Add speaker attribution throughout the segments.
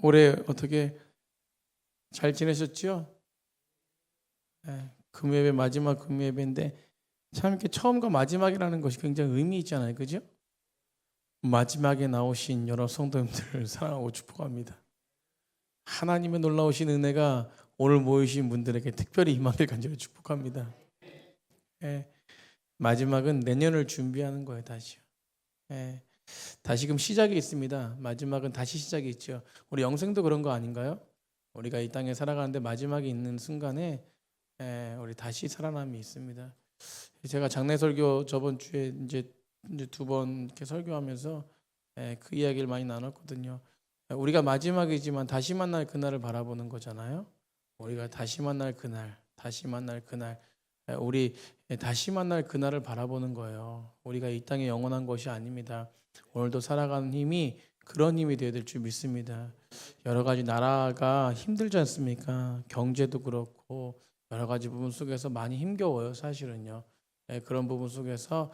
Speaker 1: 올해 어떻게 잘 지내셨죠? 금요예배 마지막 금요예배인데 참 이렇게 처음과 마지막이라는 것이 굉장히 의미 있잖아요, 그죠? 마지막에 나오신 여러 성도님들을 사랑하고 축복합니다. 하나님의 놀라우신 은혜가 오늘 모이신 분들에게 특별히 임하길 간절히 축복합니다. 마지막은 내년을 준비하는 거예요, 다시요. 다시금 시작이 있습니다. 마지막은 다시 시작이 있죠. 우리 영생도 그런 거 아닌가요? 우리가 이 땅에 살아가는데 마지막이 있는 순간에 우리 다시 살아남이 있습니다. 제가 장례 설교 저번 주에 이제 두 번 이렇게 설교하면서 그 이야기를 많이 나눴거든요. 우리가 마지막이지만 다시 만날 그날을 바라보는 거잖아요. 우리가 다시 만날 그날, 다시 만날 그날, 우리 다시 만날 그날을 바라보는 거예요. 우리가 이 땅에 영원한 것이 아닙니다. 오늘도 살아가는 힘이 그런 힘이 되어야 될 줄 믿습니다. 여러 가지 나라가 힘들지 않습니까? 경제도 그렇고 여러 가지 부분 속에서 많이 힘겨워요, 사실은요. 그런 부분 속에서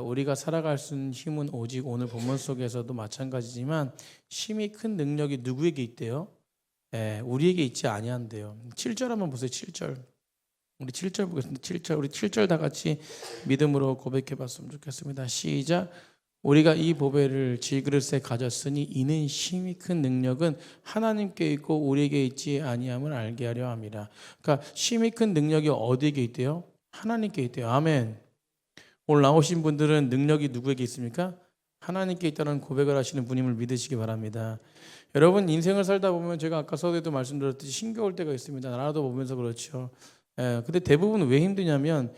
Speaker 1: 우리가 살아갈 수 있는 힘은 오직 오늘 본문 속에서도 마찬가지지만 힘이 큰 능력이 누구에게 있대요? 우리에게 있지 아니한대요. 7절 한번 보세요. 7절. 우리 7절 보겠습니다. 7절. 우리 7절 다 같이 믿음으로 고백해 봤으면 좋겠습니다. 시작. 우리가 이 보배를 질그릇에 가졌으니 이는 힘이 큰 능력은 하나님께 있고 우리에게 있지 아니함을 알게 하려 함이라. 그러니까 힘이 큰 능력이 어디에게 있대요? 하나님께 있대요. 아멘. 오늘 나오신 분들은 능력이 누구에게 있습니까? 하나님께 있다는 고백을 하시는 분임을 믿으시기 바랍니다. 여러분 인생을 살다 보면 제가 아까 서두에도 말씀드렸듯이 힘겨울 때가 있습니다. 나라도 보면서 그렇죠. 근데 대부분 왜 힘드냐면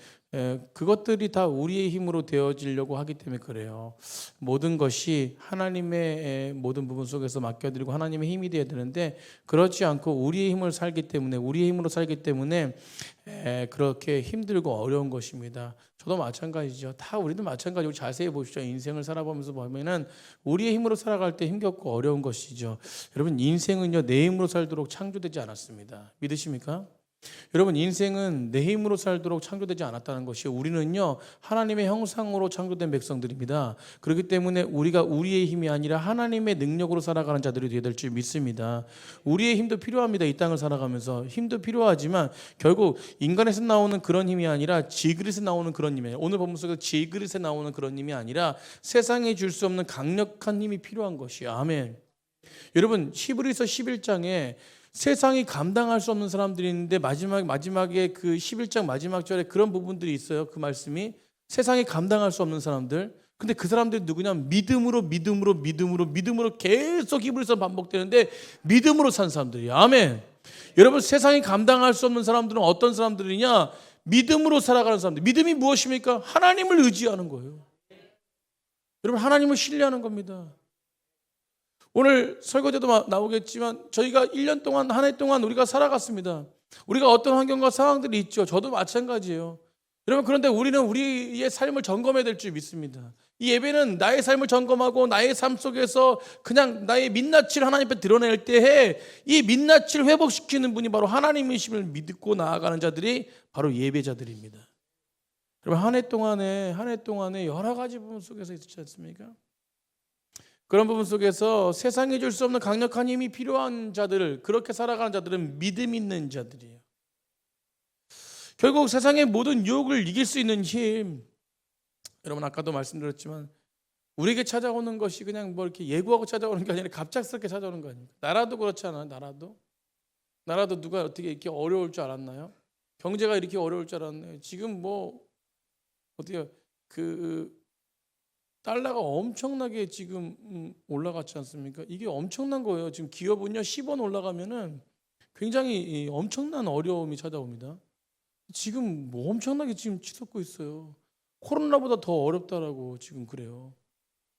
Speaker 1: 그것들이 다 우리의 힘으로 되어지려고 하기 때문에 그래요. 모든 것이 하나님의 모든 부분 속에서 맡겨드리고 하나님의 힘이 되어야 되는데 그렇지 않고 우리의 힘을 살기 때문에 우리의 힘으로 살기 때문에 그렇게 힘들고 어려운 것입니다. 저도 마찬가지죠. 다 우리도 마찬가지고 자세히 보십시오. 인생을 살아보면서 보면은 우리의 힘으로 살아갈 때 힘겹고 어려운 것이죠. 여러분 인생은요 내 힘으로 살도록 창조되지 않았습니다. 믿으십니까? 여러분 인생은 내 힘으로 살도록 창조되지 않았다는 것이요. 우리는요 하나님의 형상으로 창조된 백성들입니다. 그렇기 때문에 우리가 우리의 힘이 아니라 하나님의 능력으로 살아가는 자들이 되어야 될 줄 믿습니다. 우리의 힘도 필요합니다. 이 땅을 살아가면서 힘도 필요하지만 결국 인간에서 나오는 그런 힘이 아니라 질그릇에 나오는 그런 힘이에요. 오늘 본문 속에서 질그릇에 나오는 그런 힘이 아니라 세상에 줄 수 없는 강력한 힘이 필요한 것이에요. 아멘. 여러분 히브리서 11장에 세상이 감당할 수 없는 사람들이 있는데 마지막에 그 11장 마지막 절에 그런 부분들이 있어요. 그 말씀이 세상이 감당할 수 없는 사람들. 근데 그 사람들이 누구냐? 믿음으로 계속 히브리서 반복되는데 믿음으로 산 사람들이에요. 아멘. 여러분 세상이 감당할 수 없는 사람들은 어떤 사람들이냐? 믿음으로 살아가는 사람들. 믿음이 무엇입니까? 하나님을 의지하는 거예요. 여러분 하나님을 신뢰하는 겁니다. 오늘 설교제도 나오겠지만 저희가 1년 동안 한 해 동안 우리가 살아갔습니다. 우리가 어떤 환경과 상황들이 있죠. 저도 마찬가지예요. 여러분 그런데 우리는 우리의 삶을 점검해야 될 줄 믿습니다. 이 예배는 나의 삶을 점검하고 나의 삶 속에서 그냥 나의 민낯을 하나님 앞에 드러낼 때에 이 민낯을 회복시키는 분이 바로 하나님이심을 믿고 나아가는 자들이 바로 예배자들입니다. 여러분 한 해 동안에 여러 가지 부분 속에서 있지 않습니까? 그런 부분 속에서 세상에 줄 수 없는 강력한 힘이 필요한 자들, 그렇게 살아가는 자들은 믿음 있는 자들이에요. 결국 세상의 모든 유혹을 이길 수 있는 힘, 여러분 아까도 말씀드렸지만 우리에게 찾아오는 것이 그냥 뭐 이렇게 예고하고 찾아오는 게 아니라 갑작스럽게 찾아오는 거 아닙니까? 나라도 그렇지 않아요? 나라도 누가 어떻게 이렇게 어려울 줄 알았나요? 경제가 이렇게 어려울 줄 알았나요? 지금 뭐 어떻게 달러가 엄청나게 지금 올라갔지 않습니까? 이게 엄청난 거예요. 지금 기업은요 10원 올라가면은 굉장히 엄청난 어려움이 찾아옵니다. 지금 뭐 엄청나게 지금 치솟고 있어요. 코로나보다 더 어렵다라고 지금 그래요.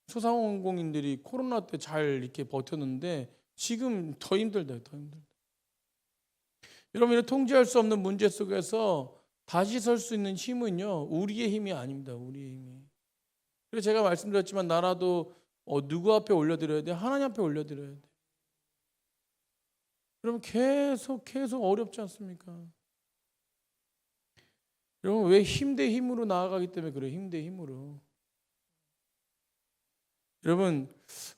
Speaker 1: 소상공인들이 코로나 때 잘 이렇게 버텼는데 지금 더 힘들다. 여러분 이런 통제할 수 없는 문제 속에서 다시 설 수 있는 힘은요 우리의 힘이 아닙니다. 우리의 힘이. 그래서 제가 말씀드렸지만 나라도 누구 앞에 올려드려야 돼? 하나님 앞에 올려드려야 돼. 여러분 계속 어렵지 않습니까? 여러분 왜 힘 대 힘으로 나아가기 때문에 그래요. 힘 대 힘으로. 여러분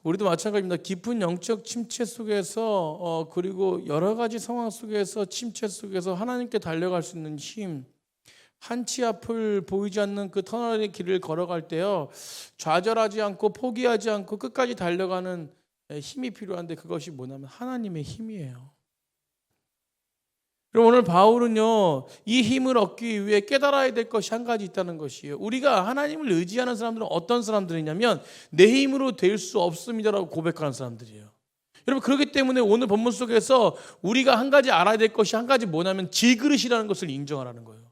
Speaker 1: 우리도 마찬가지입니다. 깊은 영적 침체 속에서 그리고 여러 가지 상황 속에서 침체 속에서 하나님께 달려갈 수 있는 힘, 한치 앞을 보이지 않는 그 터널의 길을 걸어갈 때요, 좌절하지 않고 포기하지 않고 끝까지 달려가는 힘이 필요한데, 그것이 뭐냐면 하나님의 힘이에요. 그럼 오늘 바울은요, 이 힘을 얻기 위해 깨달아야 될 것이 한 가지 있다는 것이에요. 우리가 하나님을 의지하는 사람들은 어떤 사람들이냐면 내 힘으로 될 수 없습니다라고 고백하는 사람들이에요. 여러분, 그렇기 때문에 오늘 본문 속에서 우리가 한 가지 알아야 될 것이 한 가지 뭐냐면 질그릇이라는 것을 인정하라는 거예요.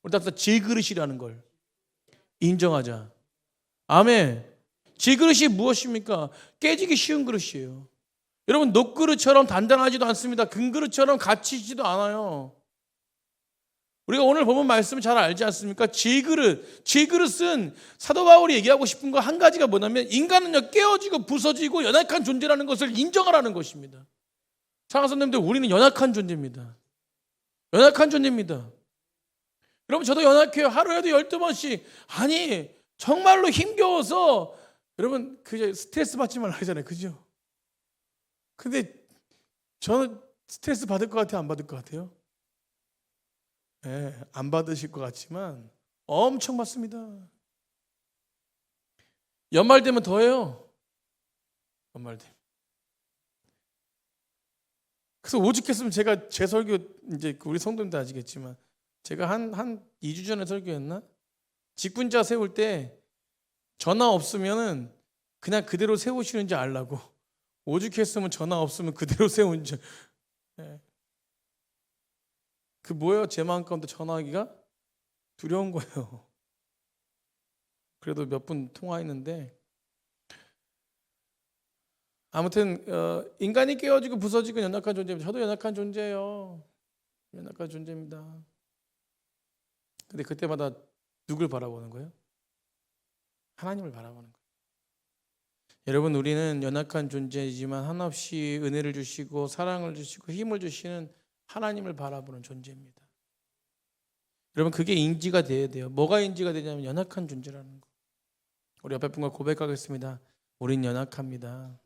Speaker 1: 우리 다 질그릇이라는 걸 인정하자. 아멘. 질그릇이 무엇입니까? 깨지기 쉬운 그릇이에요. 여러분, 녹그릇처럼 단단하지도 않습니다. 금그릇처럼 갇히지도 않아요. 우리가 오늘 보면 말씀을 잘 알지 않습니까? 질그릇은 사도 바울이 얘기하고 싶은 거 한 가지가 뭐냐면 인간은요, 깨어지고 부서지고 연약한 존재라는 것을 인정하라는 것입니다. 사랑하는 선생님들, 우리는 연약한 존재입니다. 연약한 존재입니다. 여러분, 저도 연약해요. 하루에도 12번씩. 아니, 정말로 힘겨워서 여러분, 그저 스트레스 받지 말라 하잖아요. 그죠? 근데 저는 스트레스 받을 것 같아요? 안 받을 것 같아요? 네, 안 받으실 것 같지만 엄청 받습니다. 연말 되면 더해요. 연말 되면. 그래서 오죽했으면 제가 제 설교, 이제 우리 성도님들 아시겠지만 제가 한 2주 전에 설교했나? 직분자 세울 때 전화 없으면은 그냥 그대로 세우시는지 알라고. 오죽했으면 전화 없으면 그대로 세운 줄. 네. 그 뭐예요? 제 마음 가운데 전화하기가 두려운 거예요. 그래도 몇 분 통화했는데, 아무튼 인간이 깨어지고 부서지고 연약한 존재입니다. 저도 연약한 존재예요. 연약한 존재입니다. 근데 그때마다 누굴 바라보는 거예요? 하나님을 바라보는 거예요. 여러분, 우리는 연약한 존재이지만 한없이 은혜를 주시고 사랑을 주시고 힘을 주시는 하나님을 바라보는 존재입니다. 여러분, 그게 인지가 돼야 돼요. 뭐가 인지가 되냐면 연약한 존재라는 거. 우리 옆에 분과 고백하겠습니다. 우린 연약합니다.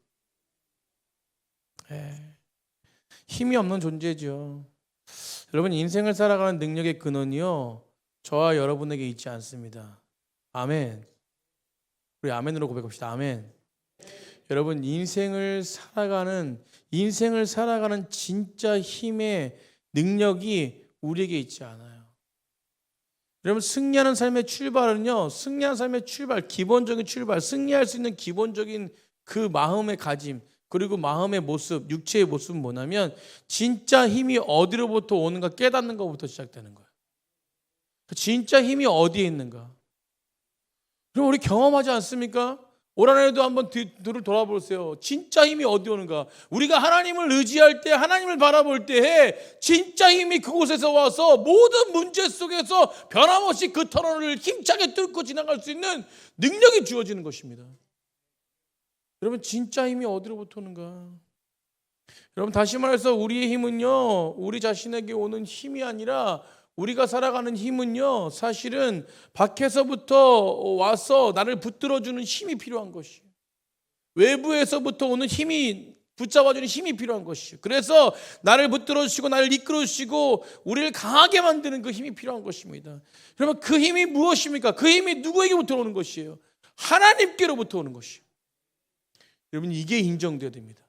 Speaker 1: 힘이 없는 존재죠. 여러분, 인생을 살아가는 능력의 근원이요, 저와 여러분에게 있지 않습니다. 아멘. 우리 아멘으로 고백합시다. 아멘. 여러분, 인생을 살아가는 진짜 힘의 능력이 우리에게 있지 않아요. 여러분, 승리하는 삶의 출발은요, 기본적인 출발, 승리할 수 있는 기본적인 그 마음의 가짐, 그리고 마음의 모습, 육체의 모습은 뭐냐면 진짜 힘이 어디로부터 오는가 깨닫는 것부터 시작되는 거예요. 진짜 힘이 어디에 있는가. 그럼 우리 경험하지 않습니까? 올 한해도 한번 뒤를 돌아보세요. 진짜 힘이 어디 오는가. 우리가 하나님을 의지할 때, 하나님을 바라볼 때에 진짜 힘이 그곳에서 와서 모든 문제 속에서 변함없이 그 터널을 힘차게 뚫고 지나갈 수 있는 능력이 주어지는 것입니다. 여러분, 진짜 힘이 어디로부터 오는가. 여러분, 다시 말해서 우리의 힘은요, 우리 자신에게 오는 힘이 아니라 우리가 살아가는 힘은요, 사실은 밖에서부터 와서 나를 붙들어주는 힘이 필요한 것이에요. 외부에서부터 오는 힘이, 붙잡아주는 힘이 필요한 것이에요. 그래서 나를 붙들어주시고 나를 이끌어주시고 우리를 강하게 만드는 그 힘이 필요한 것입니다. 여러분, 그 힘이 무엇입니까? 그 힘이 누구에게부터 오는 것이에요? 하나님께로부터 오는 것이에요. 여러분, 이게 인정되어야 됩니다.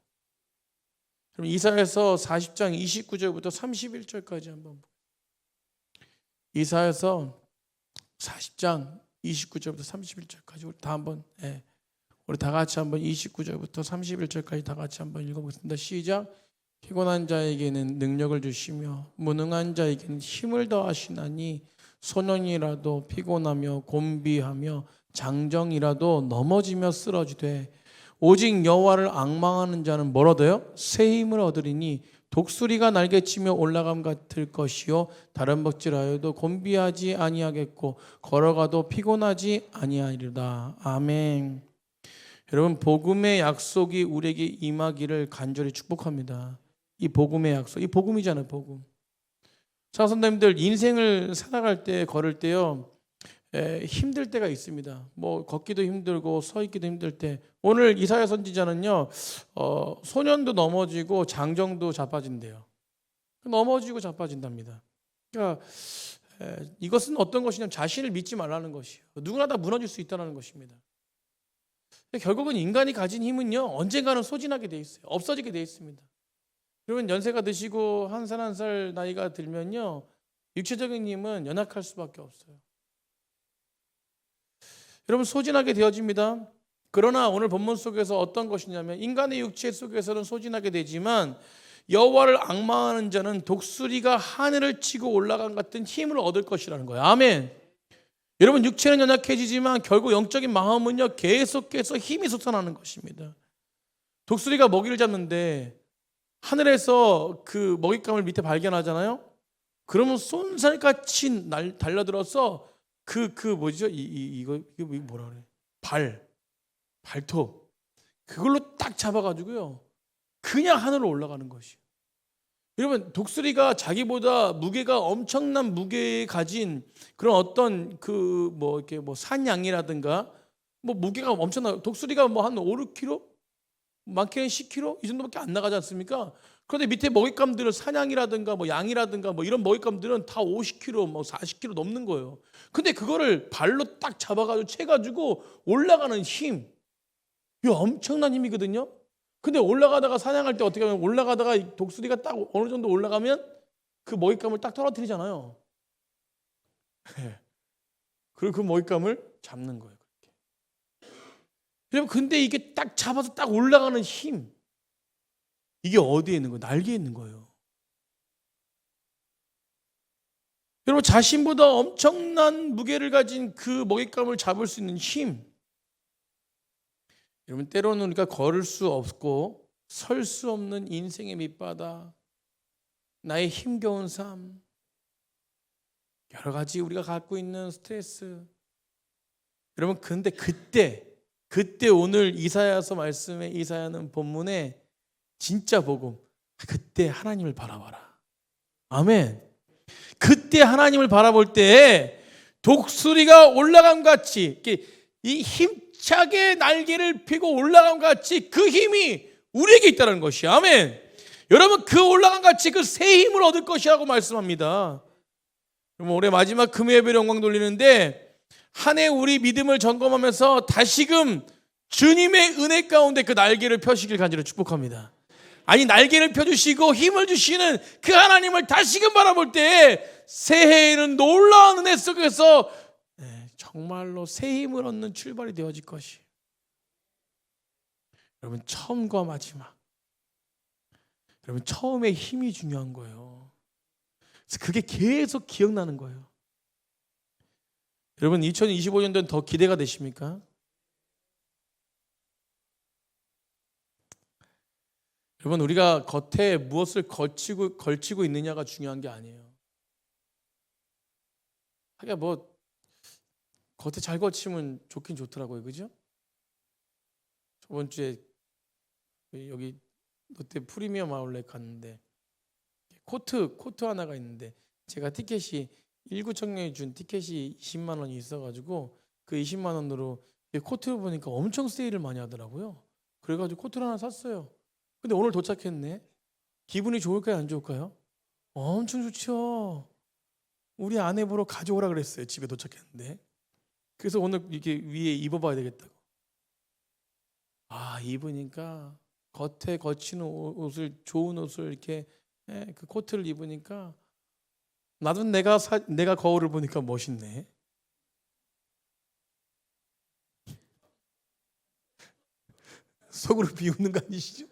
Speaker 1: 그럼 이사야서 40장 29절부터 31절까지 한번 보세요. 이사야서 40장 29절부터 31절까지 우리 다 같이 한번 29절부터 31절까지 다 같이 한번 읽어보겠습니다. 시작. 피곤한 자에게는 능력을 주시며 무능한 자에게는 힘을 더하시나니 소년이라도 피곤하며 곤비하며 장정이라도 넘어지며 쓰러지되 오직 여호와를 앙망하는 자는 뭘 얻어요? 새 힘을 얻으리니 독수리가 날개치며 올라감 같을 것이요 다른 먹질하여도 곤비하지 아니하겠고 걸어가도 피곤하지 아니하리로다. 아멘. 여러분, 복음의 약속이 우리에게 임하기를 간절히 축복합니다. 이 복음의 약속, 이 복음이잖아요. 복음. 자, 선생님들, 인생을 살아갈 때, 걸을 때요, 힘들 때가 있습니다. 뭐 걷기도 힘들고 서 있기도 힘들 때, 오늘 이사야 선지자는요, 소년도 넘어지고 장정도 자빠진대요. 넘어지고 자빠진답니다. 그러니까 이것은 어떤 것이냐면 자신을 믿지 말라는 것이에요. 누구나 다 무너질 수 있다는 것입니다. 결국은 인간이 가진 힘은요, 언젠가는 소진하게 돼 있어요. 없어지게 돼 있습니다. 여러분, 연세가 드시고 한 살 한 살 나이가 들면요, 육체적인 힘은 연약할 수밖에 없어요. 여러분, 소진하게 되어집니다. 그러나 오늘 본문 속에서 어떤 것이냐면, 인간의 육체 속에서는 소진하게 되지만 여호와를 앙망하는 자는 독수리가 하늘을 치고 올라간 같은 힘을 얻을 것이라는 거예요. 아멘. 여러분, 육체는 연약해지지만 결국 영적인 마음은요, 계속해서 힘이 솟아나는 것입니다. 독수리가 먹이를 잡는데 하늘에서 그 먹잇감을 밑에 발견하잖아요. 그러면 쏜살같이 달려들어서 뭐죠? 이거 뭐라 그래? 발톱. 그걸로 딱 잡아가지고요, 그냥 하늘로 올라가는 것이에요. 여러분, 독수리가 자기보다 무게가 엄청난 무게에 가진 그런 어떤 이렇게 산양이라든가 무게가 엄청나, 독수리가 한 5, 6kg, 많게는 10kg 이 정도밖에 안 나가지 않습니까? 그런데 밑에 먹잇감들은 산양이라든가 양이라든가 이런 먹잇감들은 다 50kg, 40kg 넘는 거예요. 근데 그거를 발로 딱 잡아가지고 채가지고 올라가는 힘, 이거 엄청난 힘이거든요. 근데 올라가다가 사냥할 때 어떻게 하면, 올라가다가 독수리가 딱 어느 정도 올라가면 그 먹잇감을 딱 떨어뜨리잖아요. 그리고 그 먹잇감을 잡는 거예요. 여러분, 근데 이게 딱 잡아서 딱 올라가는 힘, 이게 어디에 있는 거예요? 날개에 있는 거예요. 여러분, 자신보다 엄청난 무게를 가진 그 먹잇감을 잡을 수 있는 힘, 여러분, 때로는 우리가 걸을 수 없고 설 수 없는 인생의 밑바닥, 나의 힘겨운 삶, 여러 가지 우리가 갖고 있는 스트레스, 여러분, 근데 그때 오늘 이사야서 말씀에, 이사야는 본문에 진짜 복음, 그때 하나님을 바라봐라. 아멘. 그때 하나님을 바라볼 때 독수리가 올라감 같이, 이 힘차게 날개를 펴고 올라감 같이 그 힘이 우리에게 있다는 것이, 아멘. 여러분, 그 올라감 같이 그 새 힘을 얻을 것이라고 말씀합니다. 여러분, 올해 마지막 금요예배를 영광 돌리는데, 한 해 우리 믿음을 점검하면서 다시금 주님의 은혜 가운데 그 날개를 펴시길 간절히 축복합니다. 아니, 날개를 펴주시고 힘을 주시는 그 하나님을 다시금 바라볼 때 새해에는 놀라운 은혜 속에서 정말로 새 힘을 얻는 출발이 되어질 것이. 여러분, 처음과 마지막, 여러분, 처음의 힘이 중요한 거예요. 그래서 그게 계속 기억나는 거예요. 여러분, 2025년도는 더 기대가 되십니까? 여러분, 우리가 겉에 무엇을 걸치고 있느냐가 중요한 게 아니에요. 하긴 겉에 잘 걸치면 좋긴 좋더라고요, 그죠? 저번 주에 여기 롯데 프리미엄 아울렛 갔는데 코트 하나가 있는데, 제가 티켓이 19청년이 준 티켓이 20만 원이 있어가지고 그 20만 원으로 코트를 보니까 엄청 세일을 많이 하더라고요. 그래가지고 코트를 하나 샀어요. 근데 오늘 도착했네. 기분이 좋을까요, 안 좋을까요? 엄청 좋죠. 우리 아내 보러 가져오라 그랬어요, 집에 도착했는데. 그래서 오늘 이렇게 위에 입어봐야 되겠다고. 입으니까 겉에 걸치는 옷을, 좋은 옷을 이렇게 그 코트를 입으니까 나도 내가 거울을 보니까 멋있네. 속으로 비웃는 거 아니시죠?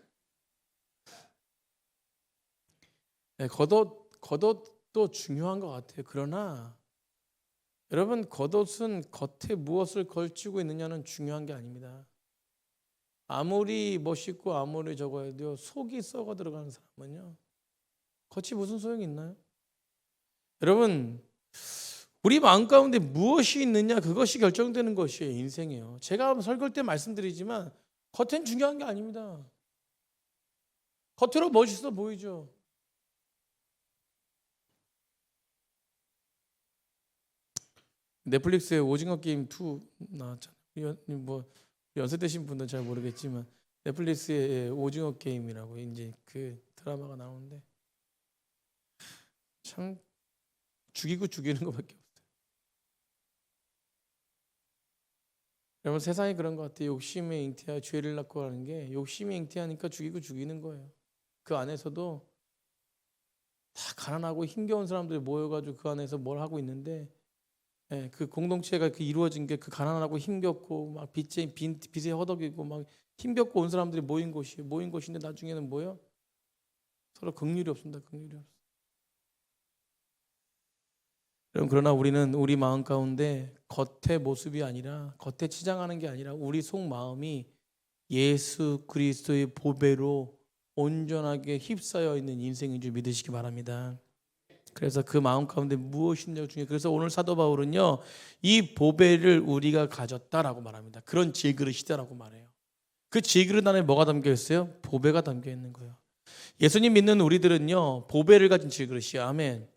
Speaker 1: 겉옷도 중요한 것 같아요. 그러나 여러분, 겉옷은 겉에 무엇을 걸치고 있느냐는 중요한 게 아닙니다. 아무리 멋있고 아무리 저거 해도 속이 썩어 들어가는 사람은요, 겉이 무슨 소용이 있나요? 여러분, 우리 마음 가운데 무엇이 있느냐, 그것이 결정되는 것이에요. 인생이에요. 제가 설교 때 말씀드리지만 겉엔 중요한 게 아닙니다. 겉으로 멋있어 보이죠. 넷플릭스에 오징어 게임 2 나왔잖아요. 뭐 연세대신 분들은 잘 모르겠지만 넷플릭스의 오징어 게임이라고 이제 그 드라마가 나오는데 참 죽이고 죽이는 것밖에 없어요. 여러분 세상이 그런 것 같아요. 욕심에 잉태하 죄를 낳고 하는 게 욕심이 잉태하니까 죽이고 죽이는 거예요. 그 안에서도 다 가난하고 힘겨운 사람들이 모여가지고 그 안에서 뭘 하고 있는데 그 공동체가 그 이루어진 게 그 가난하고 힘겹고 막 빚에 허덕이고 막 힘겹고 온 사람들이 모인 곳인데 나중에는 뭐요? 서로 긍휼이 없습니다. 긍휼이 없습니다. 여러분 그러나 우리는 우리 마음 가운데 겉의 모습이 아니라 겉에 치장하는 게 아니라 우리 속 마음이 예수 그리스도의 보배로 온전하게 휩싸여 있는 인생인 줄 믿으시기 바랍니다. 그래서 그 마음 가운데 무엇인가 중에 그래서 오늘 사도 바울은요 이 보배를 우리가 가졌다라고 말합니다. 그런 질그릇이다라고 말해요. 그 질그릇 안에 뭐가 담겨 있어요? 보배가 담겨 있는 거예요. 예수님 믿는 우리들은요 보배를 가진 질그릇이야. 아멘.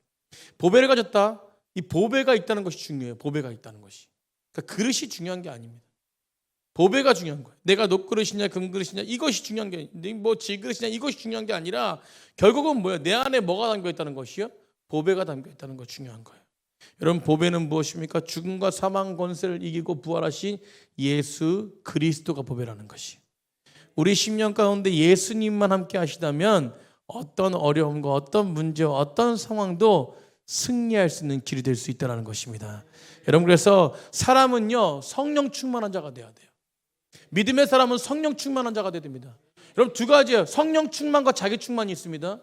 Speaker 1: 보배를 가졌다. 이 보배가 있다는 것이 중요해요. 보배가 있다는 것이. 그러니까 그릇이 중요한 게 아닙니다. 보배가 중요한 거예요. 내가 녹그릇이냐 금그릇이냐 이것이 중요한 게 아니라 뭐 질그릇이냐 이것이 중요한 게 아니라 결국은 뭐예요? 내 안에 뭐가 담겨 있다는 것이요? 보배가 담겨 있다는 거 중요한 거예요. 여러분 보배는 무엇입니까? 죽음과 사망 권세를 이기고 부활하신 예수 그리스도가 보배라는 것이. 우리 10년 가운데 예수님만 함께 하시다면 어떤 어려움과 어떤 문제와 어떤 상황도 승리할 수 있는 길이 될 수 있다는 것입니다. 여러분 그래서 사람은요 성령 충만한 자가 돼야 돼요. 믿음의 사람은 성령 충만한 자가 돼야 됩니다. 여러분 두 가지예요. 성령 충만과 자기 충만이 있습니다.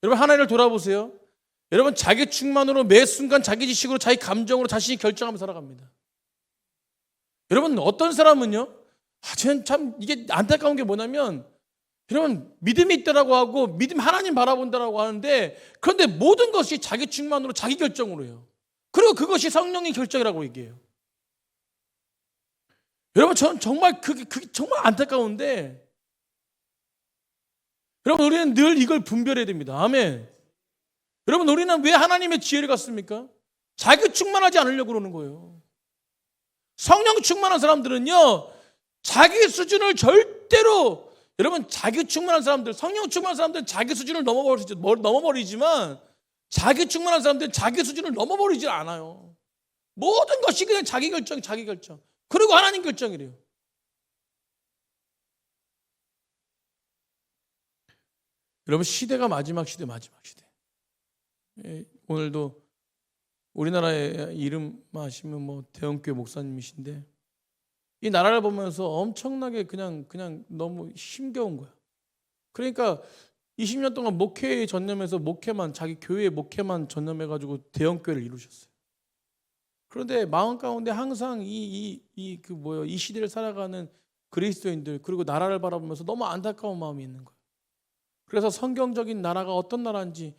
Speaker 1: 여러분 하나님을 돌아보세요. 여러분 자기 충만으로 매 순간 자기 지식으로 자기 감정으로 자신이 결정하며 살아갑니다. 여러분 어떤 사람은요 저는 참 이게 안타까운 게 뭐냐면 여러분 믿음이 있다라고 하고 믿음 하나님 바라본다라고 하는데 그런데 모든 것이 자기 충만으로 자기 결정으로 해요. 그리고 그것이 성령의 결정이라고 얘기해요. 여러분 저는 정말 그게 정말 안타까운데 여러분 우리는 늘 이걸 분별해야 됩니다. 아멘. 여러분 우리는 왜 하나님의 지혜를 갖습니까? 자기 충만하지 않으려고 그러는 거예요. 성령 충만한 사람들은요 자기 수준을 절대로 여러분 자기 충만한 사람들 성령 충만한 사람들은 자기 수준을 넘어버리지만 자기 충만한 사람들은 자기 수준을 넘어버리지 않아요. 모든 것이 그냥 자기 결정 그리고 하나님 결정이래요. 여러분 시대가 마지막 시대. 오늘도 우리나라에 이름 하시면 뭐 대형교회 목사님이신데 이 나라를 보면서 엄청나게 그냥 너무 힘겨운 거야. 그러니까 20년 동안 목회에 전념해서 자기 교회 목회만 전념해가지고 대형교회를 이루셨어요. 그런데 마음 가운데 항상 이 시대를 살아가는 그리스도인들 그리고 나라를 바라보면서 너무 안타까운 마음이 있는 거예요. 그래서 성경적인 나라가 어떤 나라인지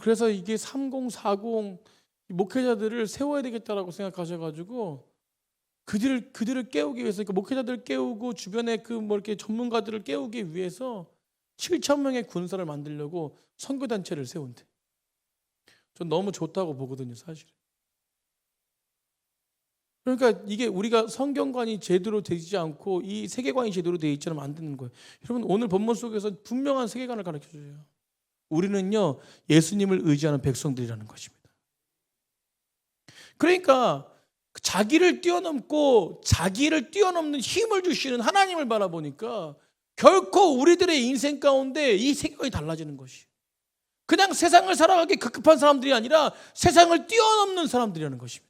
Speaker 1: 그래서 이게 3040 목회자들을 세워야 되겠다라고 생각하셔가지고 그들을 깨우기 위해서 그러니까 목회자들을 깨우고 주변에 이렇게 전문가들을 깨우기 위해서 7,000명의 군사를 만들려고 선교단체를 세운대. 전 너무 좋다고 보거든요, 사실. 그러니까 이게 우리가 성경관이 제대로 되지 않고 이 세계관이 제대로 되어 있지 않으면 안 되는 거예요. 여러분 오늘 본문 속에서 분명한 세계관을 가르쳐줘요. 우리는요 예수님을 의지하는 백성들이라는 것입니다. 그러니까 자기를 뛰어넘는 힘을 주시는 하나님을 바라보니까 결코 우리들의 인생 가운데 이 세계관이 달라지는 것이 그냥 세상을 살아가기 급급한 사람들이 아니라 세상을 뛰어넘는 사람들이라는 것입니다.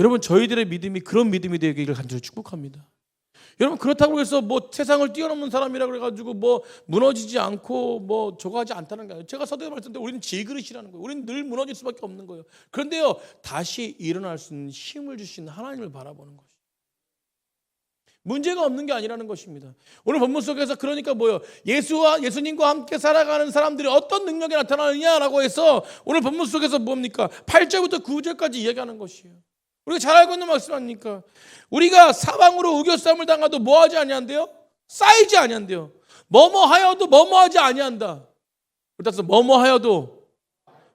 Speaker 1: 여러분 저희들의 믿음이 그런 믿음이 되기를 간절히 축복합니다. 여러분 그렇다고 해서 뭐 세상을 뛰어넘는 사람이라고 해가지고 뭐 무너지지 않고 뭐 저거 하지 않다는 게 아니에요. 제가 서두에 말씀드렸는데 우리는 질그릇이라는 거예요. 우리는 늘 무너질 수밖에 없는 거예요. 그런데요 다시 일어날 수 있는 힘을 주신 하나님을 바라보는 것이 문제가 없는 게 아니라는 것입니다. 오늘 본문 속에서 그러니까 예수님과 함께 살아가는 사람들이 어떤 능력이 나타나느냐라고 해서 오늘 본문 속에서 뭡니까? 8절부터 9절까지 이야기하는 것이에요. 우리가 잘 알고 있는 말씀 아닙니까? 우리가 사방으로 우겨싸움을 당하도 뭐하지 아니한대요? 쌓이지 아니한대요. 뭐뭐하여도 뭐뭐하지 아니한다. 따라서 뭐뭐하여도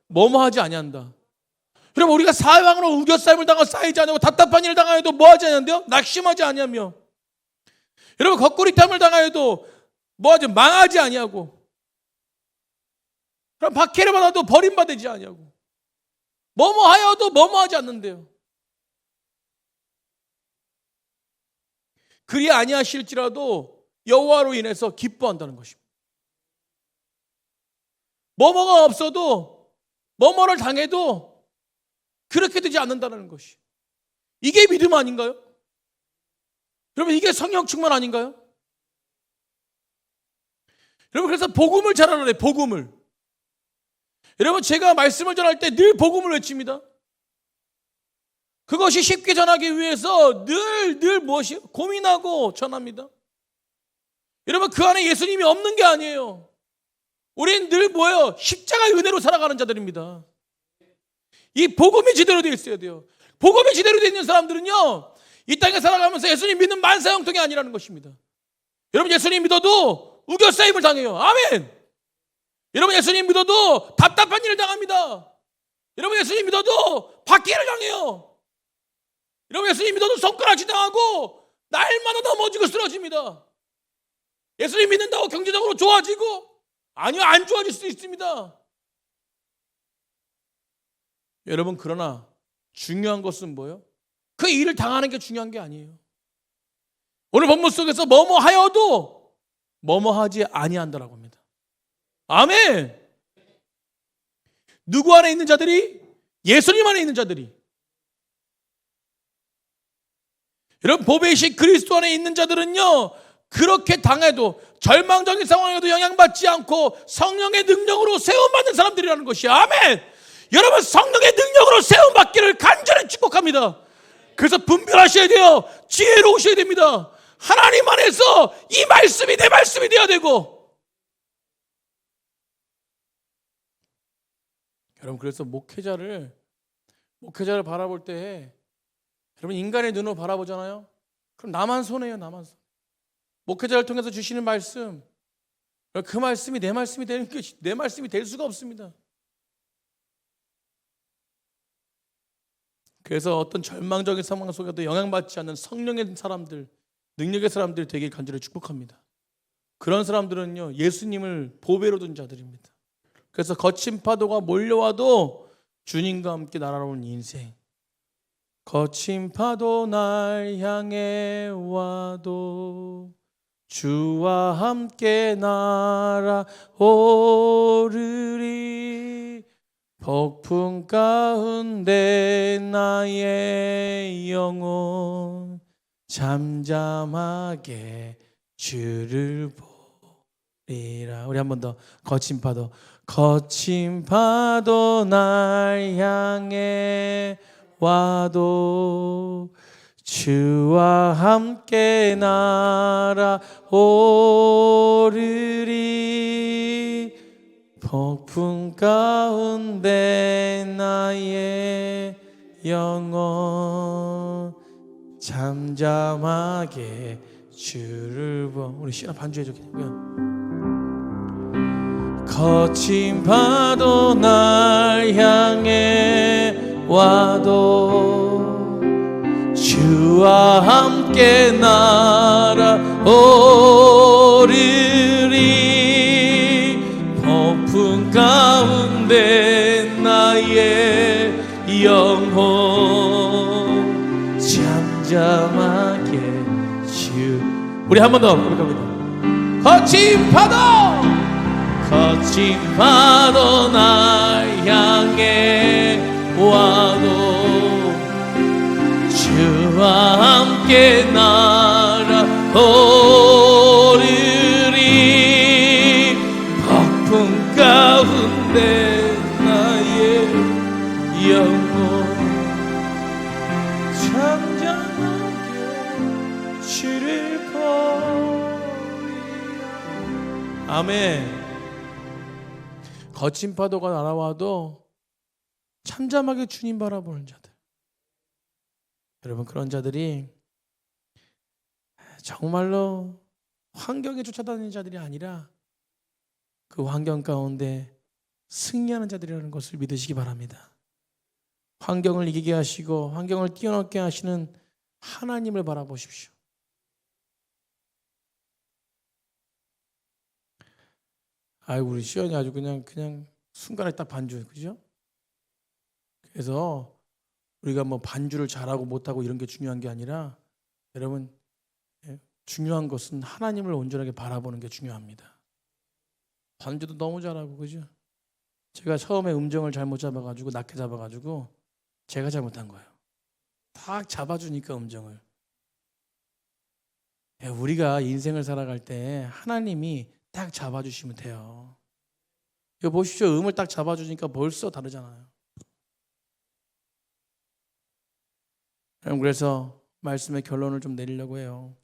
Speaker 1: 뭐뭐하지 아니한다. 여러분, 우리가 사방으로 우겨싸임을 당하고 쌓이지 않고 답답한 일을 당하여도 뭐하지 않는데요? 낙심하지 아니하며. 여러분, 거꾸리땀을 당하여도 뭐하지? 망하지 아니하고. 그럼 박해를 받아도 버림받지 아니하고. 뭐뭐하여도 뭐뭐하지 않는데요. 그리 아니하실지라도 여호와로 인해서 기뻐한다는 것입니다. 뭐뭐가 없어도 뭐뭐를 당해도 그렇게 되지 않는다는 것이, 이게 믿음 아닌가요? 여러분, 이게 성령 충만 아닌가요? 여러분, 그래서 복음을 전하래. 복음을. 여러분, 제가 말씀을 전할 때 늘 복음을 외칩니다. 그것이 쉽게 전하기 위해서 늘 무엇이 고민하고 전합니다. 여러분, 그 안에 예수님이 없는 게 아니에요. 우리는 늘 뭐예요? 십자가의 은혜로 살아가는 자들입니다. 이 복음이 제대로 되어 있어야 돼요. 복음이 제대로 되어 있는 사람들은요, 이 땅에 살아가면서 예수님 믿는 만사형통이 아니라는 것입니다. 여러분, 예수님 믿어도 우겨싸임을 당해요. 아멘. 여러분, 예수님 믿어도 답답한 일을 당합니다. 여러분, 예수님 믿어도 박해를 당해요. 여러분, 예수님 믿어도 손가락질 당하고 날마다 넘어지고 쓰러집니다. 예수님 믿는다고 경제적으로 좋아지고, 아니요, 안 좋아질 수도 있습니다. 여러분, 그러나 중요한 것은 뭐예요? 그 일을 당하는 게 중요한 게 아니에요. 오늘 본문 속에서 뭐뭐 하여도 뭐뭐 하지 아니한다라고 합니다. 아멘. 누구 안에 있는 자들이? 예수님 안에 있는 자들이. 여러분, 보배이신 그리스도 안에 있는 자들은요, 그렇게 당해도, 절망적인 상황에도 영향받지 않고 성령의 능력으로 세움받는 사람들이라는 것이. 아멘. 여러분, 성령의 능력으로 세움받기를 간절히 축복합니다. 그래서 분별하셔야 돼요. 지혜로우셔야 됩니다. 하나님 안에서 이 말씀이 내 말씀이 되어야 되고. 여러분, 그래서 목회자를 바라볼 때, 여러분, 인간의 눈으로 바라보잖아요. 그럼 나만 손해요. 나만 손. 목회자를 통해서 주시는 말씀, 그 말씀이 내 말씀이 되는 게, 내 말씀이 될 수가 없습니다. 그래서 어떤 절망적인 상황 속에도 영향받지 않는 성령의 사람들, 능력의 사람들 되길 간절히 축복합니다. 그런 사람들은요, 예수님을 보배로 둔 자들입니다. 그래서 거친 파도가 몰려와도 주님과 함께 날아오는 인생. 거친 파도 날 향해 와도 주와 함께 날아오르리. 폭풍 가운데 나의 영혼 잠잠하게 주를 보리라. 우리 한 번 더. 거친 파도 날 향해 와도 주와 함께 날아오르리. 폭풍 가운데 나의 영혼 잠잠하게 주를 보. 우리 시나 반주해줘. 거친 파도 날 향해 와도 주와 함께 날아오르리. 폭풍 가운데 나의 영혼 잠잠하게 주. 우리 한 번 더 부탁합니다. 거친 파도 날 향해 와도 주와 함께 날아오르리. 폭풍 가운데 나의 영혼 잠잠하게 주를 보리라. 아멘. 거친 파도가 날아와도 잠잠하게 주님 바라보는 자들. 여러분, 그런 자들이 정말로 환경에 쫓아다니는 자들이 아니라 그 환경 가운데 승리하는 자들이라는 것을 믿으시기 바랍니다. 환경을 이기게 하시고 환경을 뛰어넘게 하시는 하나님을 바라보십시오. 아이고 우리 시연이 아주 그냥 순간에 딱 반주, 그죠? 그래서 우리가 뭐 반주를 잘하고 못하고 이런 게 중요한 게 아니라 여러분 중요한 것은 하나님을 온전하게 바라보는 게 중요합니다. 반주도 너무 잘하고, 그죠? 제가 처음에 음정을 잘못 잡아가지고 낮게 잡아가지고 제가 잘못한 거예요. 딱 잡아주니까 음정을. 우리가 인생을 살아갈 때 하나님이 딱 잡아주시면 돼요. 이거 보십시오. 음을 딱 잡아주니까 벌써 다르잖아요. 그래서 말씀의 결론을 좀 내리려고 해요.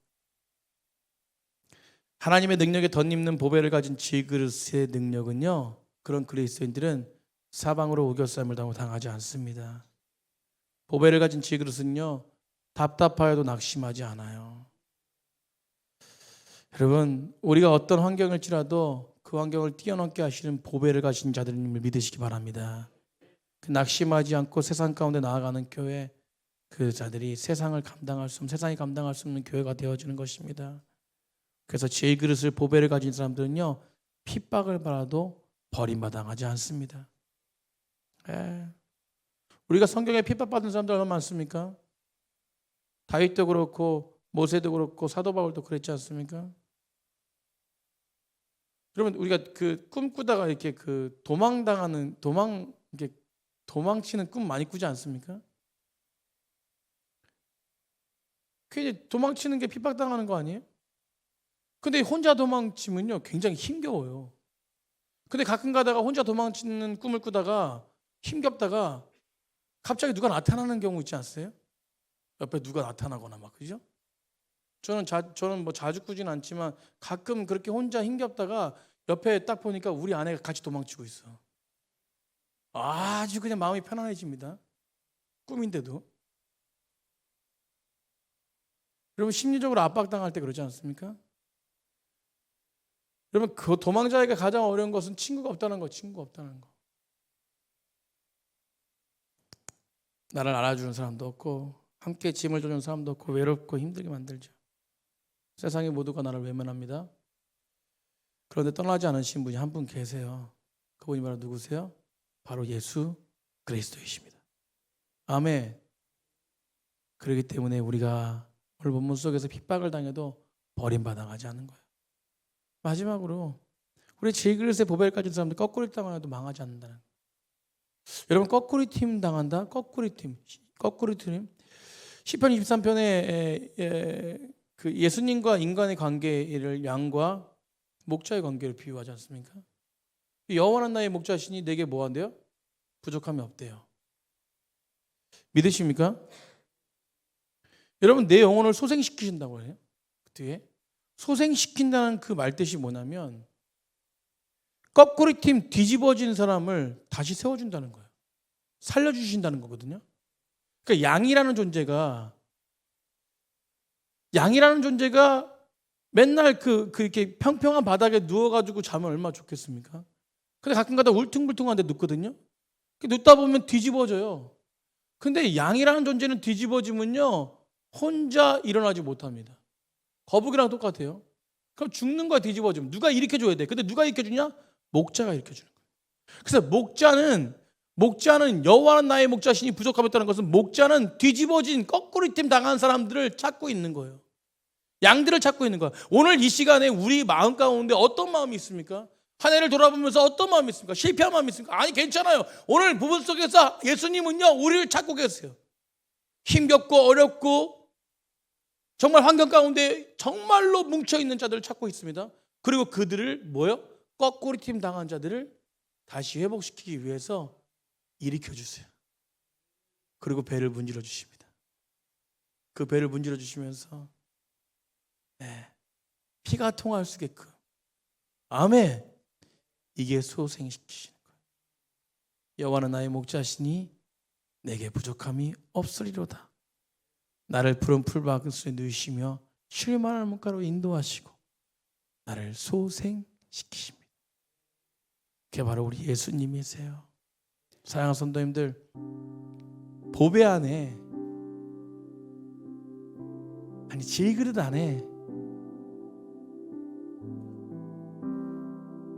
Speaker 1: 하나님의 능력에 덧입는 보배를 가진 질그릇의 능력은요, 그런 그리스도인들은 사방으로 우겨싸임을 당하지 않습니다. 보배를 가진 질그릇은요, 답답하여도 낙심하지 않아요. 여러분, 우리가 어떤 환경일지라도 그 환경을 뛰어넘게 하시는 보배를 가진 자들임을 믿으시기 바랍니다. 그 낙심하지 않고 세상 가운데 나아가는 교회, 그 자들이 세상이 감당할 수 없는 교회가 되어지는 것입니다. 그래서 질그릇을 보배를 가진 사람들은요, 핍박을 받아도 버림받아가지 않습니다. 우리가 성경에 핍박받은 사람들 얼마나 많습니까? 다윗도 그렇고 모세도 그렇고 사도 바울도 그랬지 않습니까? 여러분, 우리가 그 꿈꾸다가 이렇게 그 도망치는 꿈 많이 꾸지 않습니까? 그 이제 도망치는 게 핍박당하는 거 아니에요? 근데 혼자 도망치면요, 굉장히 힘겨워요. 근데 가끔 가다가 혼자 도망치는 꿈을 꾸다가 힘겹다가 갑자기 누가 나타나는 경우 있지 않으세요? 옆에 누가 나타나거나 막, 그죠? 저는 뭐 자주 꾸진 않지만 가끔 그렇게 혼자 힘겹다가 옆에 딱 보니까 우리 아내가 같이 도망치고 있어. 아주 그냥 마음이 편안해집니다. 꿈인데도. 여러분, 심리적으로 압박당할 때 그러지 않습니까? 여러분, 그 도망자에게 가장 어려운 것은 친구가 없다는 거. 나를 알아주는 사람도 없고 함께 짐을 져주는 사람도 없고 외롭고 힘들게 만들죠. 세상의 모두가 나를 외면합니다. 그런데 떠나지 않으신 분이 한 분 계세요. 그분이 바로 누구세요? 바로 예수 그리스도이십니다. 아멘. 그렇기 때문에 우리가 오늘 본문 속에서 핍박을 당해도 버림받아가지 않는 거예요. 마지막으로 우리 질그릇에 보배를 가진 사람들 거꾸로 당해도 망하지 않는다는 거예요. 여러분, 거꾸로 팀 당한다? 거꾸로 팀. 시편 23편에 그 예수님과 인간의 관계를 양과 목자의 관계를 비유하지 않습니까? 여호와는 나의 목자시니 내게 뭐 한대요? 부족함이 없대요. 믿으십니까? 여러분, 내 영혼을 소생시키신다고 해요. 그 뒤에 소생시킨다는 그 말뜻이 뭐냐면 거꾸로 팀 뒤집어진 사람을 다시 세워준다는 거예요. 살려주신다는 거거든요. 그러니까 양이라는 존재가 맨날 이렇게 평평한 바닥에 누워가지고 자면 얼마나 좋겠습니까? 근데 가끔가다 울퉁불퉁한 데 눕거든요. 눕다 보면 뒤집어져요. 근데 양이라는 존재는 뒤집어지면요, 혼자 일어나지 못합니다. 거북이랑 똑같아요. 그럼 죽는 거야, 뒤집어지면. 누가 일으켜줘야 돼. 근데 누가 일으켜주냐? 목자가 일으켜주는 거예요. 그래서 목자는 여호와는 나의 목자시니 부족함이 없다는 것은 목자는 뒤집어진 거꾸로 팀 당한 사람들을 찾고 있는 거예요. 양들을 찾고 있는 거예요. 오늘 이 시간에 우리 마음 가운데 어떤 마음이 있습니까? 한 해를 돌아보면서 어떤 마음이 있습니까? 실패한 마음이 있습니까? 아니, 괜찮아요. 오늘 부분 속에서 예수님은요, 우리를 찾고 계세요. 힘겹고 어렵고 정말 환경 가운데 정말로 뭉쳐있는 자들을 찾고 있습니다. 그리고 그들을 거꾸로 팀 당한 자들을 다시 회복시키기 위해서 일으켜 주세요. 그리고 배를 문질러 주십니다. 그 배를 문질러 주시면서 피가 통할 수 있게끔, 아멘, 이게 소생시키시는 거예요. 여호와는 나의 목자시니 내게 부족함이 없으리로다. 나를 푸른 풀밭에 누이시며 쉴 만한 물가로 인도하시고 나를 소생시키십니다. 그게 바로 우리 예수님이세요. 사랑하는 성도님들, 보배 안에, 아니 질그릇 안에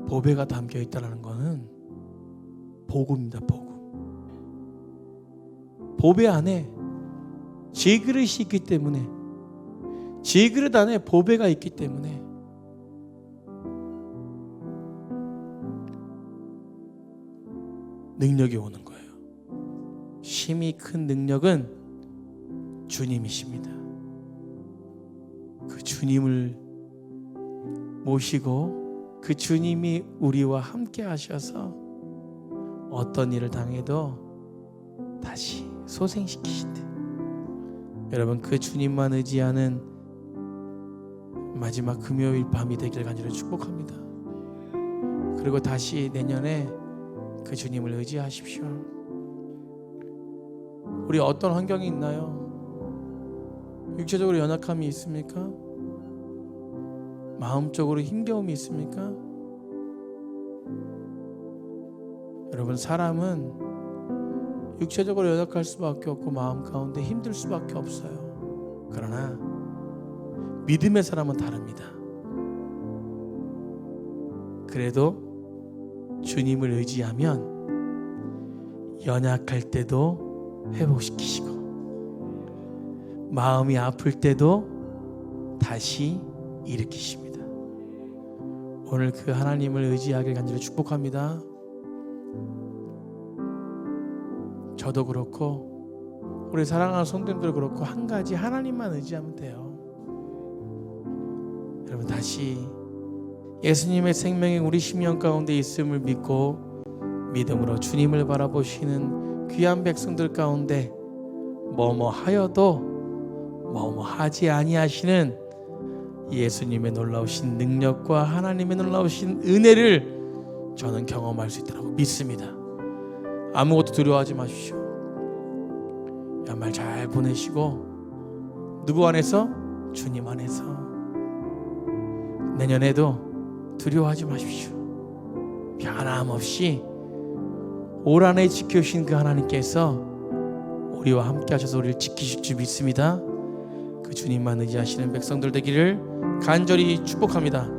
Speaker 1: 보배가 담겨 있다는 것은 복음입니다. 복음. 보배 안에 질그릇이 있기 때문에, 질그릇 안에 보배가 있기 때문에 능력이 오는 거예요. 힘이 큰 능력은 주님이십니다. 그 주님을 모시고 그 주님이 우리와 함께 하셔서 어떤 일을 당해도 다시 소생시키신대. 여러분, 그 주님만 의지하는 마지막 금요일 밤이 되기를 간절히 축복합니다. 그리고 다시 내년에 그 주님을 의지하십시오. 우리 어떤 환경이 있나요? 육체적으로 연약함이 있습니까? 마음적으로 힘겨움이 있습니까? 여러분, 사람은 육체적으로 연약할 수밖에 없고 마음 가운데 힘들 수밖에 없어요. 그러나 믿음의 사람은 다릅니다. 그래도 주님을 의지하면 연약할 때도 회복시키시고 마음이 아플 때도 다시 일으키십니다. 오늘 그 하나님을 의지하길 간절히 축복합니다. 저도 그렇고 우리 사랑하는 성도님들 그렇고 한 가지 하나님만 의지하면 돼요. 여러분, 다시 예수님의 생명이 우리 심령 가운데 있음을 믿고 믿음으로 주님을 바라보시는 귀한 백성들 가운데 뭐뭐 하여도 뭐뭐 하지 아니하시는 예수님의 놀라우신 능력과 하나님의 놀라우신 은혜를 저는 경험할 수 있다고 믿습니다. 아무것도 두려워하지 마십시오. 연말 잘 보내시고 누구 안에서? 주님 안에서. 내년에도 두려워하지 마십시오. 변함없이 올 한해 지켜주신 그 하나님께서 우리와 함께 하셔서 우리를 지키실 줄 믿습니다. 그 주님만 의지하시는 백성들 되기를 간절히 축복합니다.